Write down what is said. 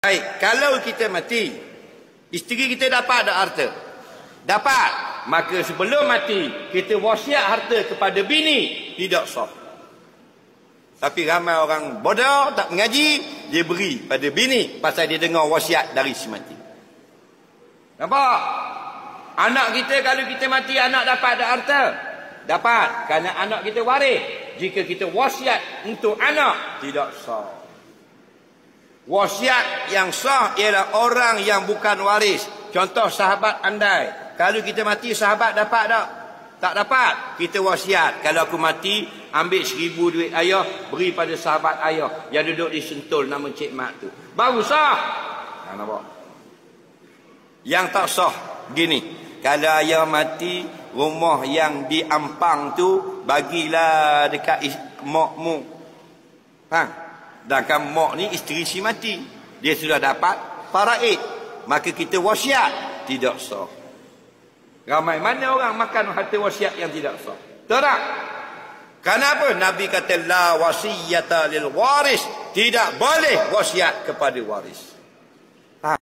Baik, kalau kita mati, isteri kita dapat tak harta? Dapat. Maka sebelum mati, kita wasiat harta kepada bini, tidak sah. Tapi ramai orang bodoh, tak mengaji, dia beri pada bini, pasal dia dengar wasiat dari si mati. Nampak? Anak kita kalau kita mati, anak dapat tak harta? Dapat, kerana anak kita waris. Jika kita wasiat untuk anak, tidak sah. Wasiat yang sah ialah orang yang bukan waris. Contoh sahabat andai. Kalau kita mati, sahabat dapat tak? Tak dapat. Kita wasiat. Kalau aku mati, ambil 1,000 duit ayah, beri pada sahabat ayah yang duduk di Sentul nama Cik Mat tu. Baru sah. Nampak? Yang tak sah, gini. Kalau ayah mati, rumah yang di Ampang tu, bagilah dekat makmu. Faham? Sedangkan mak ni isteri si mati, dia sudah dapat faraid, maka kita wasiat, tidak sah. Ramai mana orang makan harta wasiat yang tidak sah? Tak. Kenapa? Nabi kata la wasiyata lil waris, tidak boleh wasiat kepada waris.